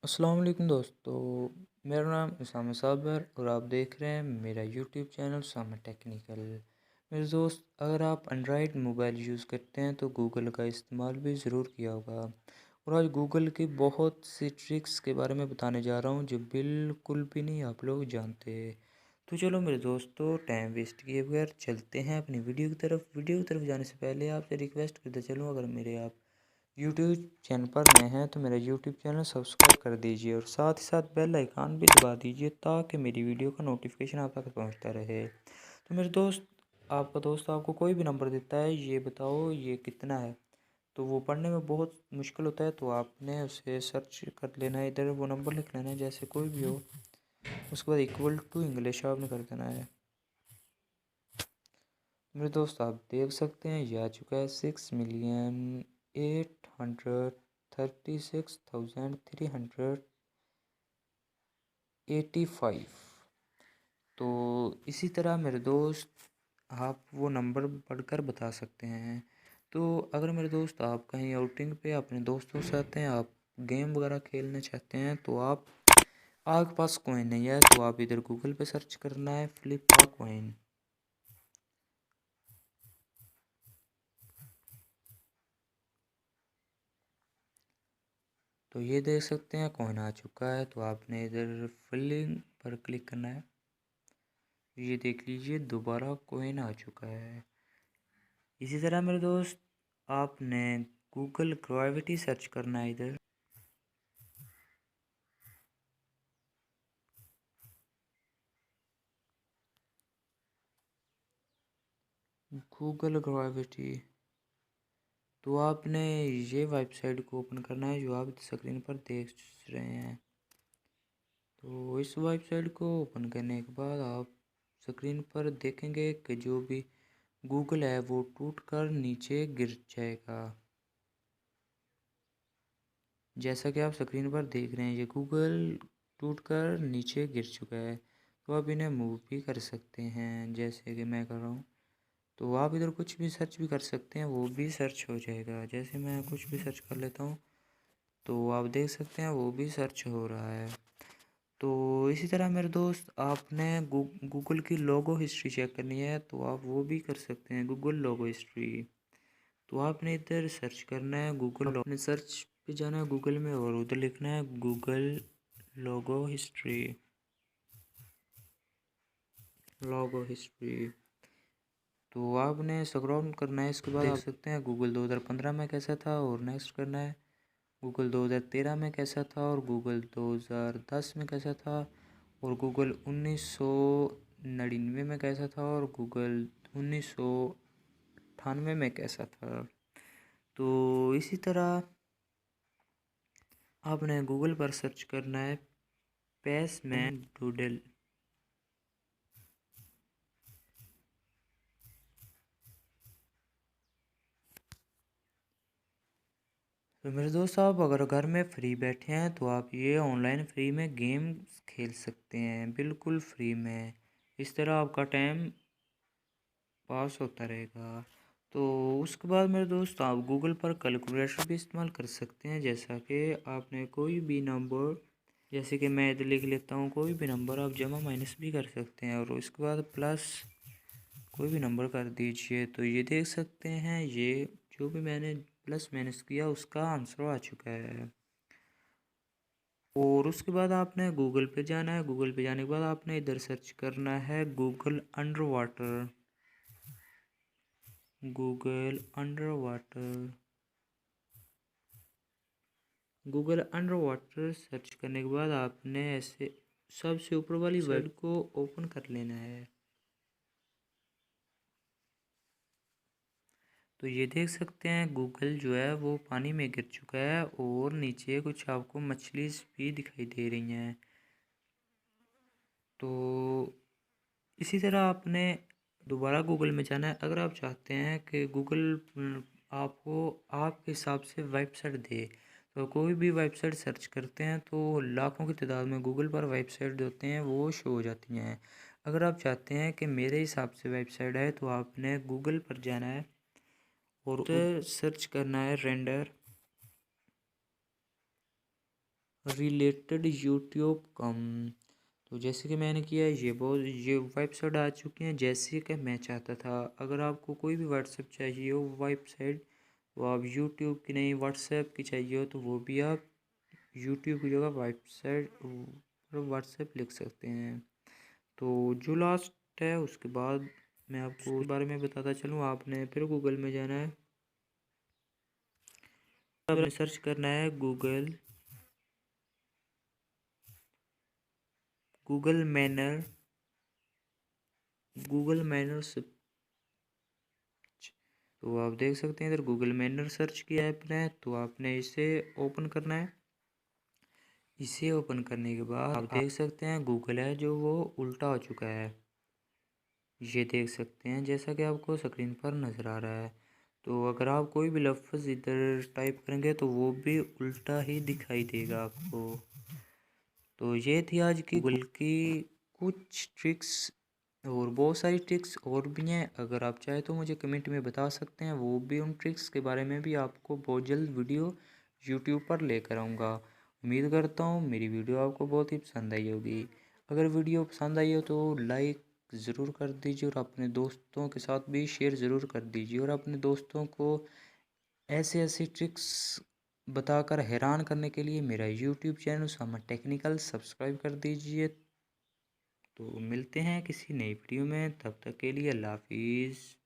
अस्सलाम वालेकुम दोस्तों। मेरा नाम उसामा साबर और आप देख रहे हैं मेरा यूट्यूब चैनल उसामा टेक्निकल। मेरे दोस्त, अगर आप एंड्रॉयड मोबाइल यूज़ करते हैं तो गूगल का इस्तेमाल भी ज़रूर किया होगा। और आज गूगल की बहुत सी ट्रिक्स के बारे में बताने जा रहा हूँ जो बिल्कुल भी नहीं आप लोग जानते। तो चलो मेरे दोस्तों, टाइम वेस्ट किए बगैर चलते हैं अपनी वीडियो की तरफ जाने से पहले आपसे रिक्वेस्ट करते चलूँ, अगर मेरे आप यूट्यूब चैनल पर नए हैं तो मेरा यूट्यूब चैनल सब्सक्राइब कर दीजिए और साथ ही साथ बेल आइकन भी दबा दीजिए ताकि मेरी वीडियो का नोटिफिकेशन आप तक पहुंचता रहे। तो मेरे दोस्त, आपका दोस्त आपको कोई भी नंबर देता है, ये बताओ ये कितना है, तो वो पढ़ने में बहुत मुश्किल होता है, तो आपने उसे सर्च कर लेना है। इधर वो नंबर लिख लेना है जैसे कोई भी हो, उसके बाद इक्वल टू इंग्लिश आपने कर देना है। मेरे दोस्त, आप देख सकते हैं ये आ चुका है 6,836,385। तो इसी तरह मेरे दोस्त, आप वो नंबर पढ़कर बता सकते हैं। तो अगर मेरे दोस्त आप कहीं आउटिंग पे अपने दोस्तों से आते हैं, आप गेम वगैरह खेलना चाहते हैं, तो आपके पास कॉइन नहीं है, तो आप इधर गूगल पे सर्च करना है फ्लिप कॉइन। तो ये देख सकते हैं कॉइन आ चुका है, तो आपने इधर फिलिंग पर क्लिक करना है। ये देख लीजिए दोबारा कॉइन आ चुका है। इसी तरह मेरे दोस्त, आपने गूगल ग्रेविटी सर्च करना है इधर। गूगल ग्रेविटी, तो आपने ये वेबसाइट को ओपन करना है जो आप स्क्रीन पर देख रहे हैं। तो इस वेबसाइट को ओपन करने के बाद आप स्क्रीन पर देखेंगे कि जो भी गूगल है वो टूट कर नीचे गिर जाएगा। जैसा कि आप स्क्रीन पर देख रहे हैं, ये गूगल टूट कर नीचे गिर चुका है। तो आप इन्हें मूव भी कर सकते हैं जैसे कि मैं कर रहा हूँ। तो आप इधर कुछ भी सर्च भी कर सकते हैं, वो भी सर्च हो जाएगा। जैसे मैं कुछ भी सर्च कर लेता हूँ तो आप देख सकते हैं वो भी सर्च हो रहा है। तो इसी तरह मेरे दोस्त, आपने गूगल की लोगो हिस्ट्री चेक करनी है तो आप वो भी कर सकते हैं, गूगल लोगो हिस्ट्री। तो आपने इधर सर्च करना है गूगल, अपने सर्च पे जाना है गूगल में और उधर लिखना है गूगल लोगो हिस्ट्री। लोगो हिस्ट्री, तो आपने स्क्रॉल करना है। इसके बाद आप देख सकते हैं गूगल 2015 में कैसा था और नेक्स्ट करना है। गूगल 2013 में कैसा था और गूगल 2010 में कैसा था और गूगल 1999 में कैसा था और गूगल 1998 में कैसा था। तो इसी तरह आपने गूगल पर सर्च करना है पैसमैन डूडल। तो मेरे दोस्त, आप अगर घर में फ्री बैठे हैं तो आप ये ऑनलाइन फ्री में गेम खेल सकते हैं, बिल्कुल फ्री में। इस तरह आपका टाइम पास होता रहेगा। तो उसके बाद मेरे दोस्त, आप गूगल पर कैलकुलेटर भी इस्तेमाल कर सकते हैं। जैसा कि आपने कोई भी नंबर, जैसे कि मैं इधर लिख लेता हूँ कोई भी नंबर, आप जमा माइनस भी कर सकते हैं और उसके बाद प्लस कोई भी नंबर कर दीजिए। तो ये देख सकते हैं, ये जो भी मैंने प्लस माइनस किया उसका आंसर आ चुका है। और उसके बाद आपने गूगल पे जाना है। गूगल पे जाने के बाद आपने इधर सर्च करना है Google under water. Google under water, Google under water search करने के बाद आपने ऐसे सबसे ऊपर वाली वेब को ओपन कर लेना है। तो ये देख सकते हैं गूगल जो है वो पानी में गिर चुका है और नीचे कुछ आपको मछली भी दिखाई दे रही हैं। तो इसी तरह आपने दोबारा गूगल में जाना है। अगर आप चाहते हैं कि गूगल आपको आपके हिसाब से वेबसाइट दे, तो कोई भी वेबसाइट सर्च करते हैं तो लाखों की तादाद में गूगल पर वेबसाइट होते हैं वो शो हो जाती हैं। अगर आप चाहते हैं कि मेरे हिसाब से वेबसाइट है तो आपने गूगल पर जाना है और उधर सर्च करना है रेंडर। रिलेटेड यूट्यूब कम। तो जैसे कि मैंने किया ये वेबसाइट आ चुकी हैं जैसे कि मैं चाहता था। अगर आपको कोई भी व्हाट्सएप चाहिए हो वेबसाइट, तो आप यूट्यूब की नहीं व्हाट्सएप की चाहिए हो तो वो भी आप यूट्यूब की जगह वेबसाइट व्हाट्सएप लिख सकते हैं। तो जो लास्ट है उसके बाद मैं आपको उसके बारे में बताता चलूँ। आपने फिर गूगल में जाना है, आपने सर्च करना है Google manner, Google manner search. तो आप देख सकते हैं इधर गूगल मैनर सर्च किया है आपने, तो आपने इसे ओपन करना है। इसे ओपन करने के बाद आप देख सकते हैं गूगल है जो वो उल्टा हो चुका है। ये देख सकते हैं जैसा कि आपको स्क्रीन पर नज़र आ रहा है। तो अगर आप कोई भी लफ्ज़ इधर टाइप करेंगे तो वो भी उल्टा ही दिखाई देगा आपको। तो ये थी आज की गूगल की कुछ ट्रिक्स, और बहुत सारी ट्रिक्स और भी हैं। अगर आप चाहे तो मुझे कमेंट में बता सकते हैं, वो भी उन ट्रिक्स के बारे में भी आपको बहुत जल्द वीडियो यूट्यूब पर लेकर आऊँगा। उम्मीद करता हूँ मेरी वीडियो आपको बहुत ही पसंद आई होगी। अगर वीडियो पसंद आई हो तो लाइक ज़रूर कर दीजिए और अपने दोस्तों के साथ भी शेयर ज़रूर कर दीजिए, और अपने दोस्तों को ऐसे ऐसे ट्रिक्स बताकर हैरान करने के लिए मेरा YouTube channel summer technical subscribe कर दीजिए। तो मिलते हैं किसी नई वीडियो में, तब तक के लिए अल्लाह हाफिज़।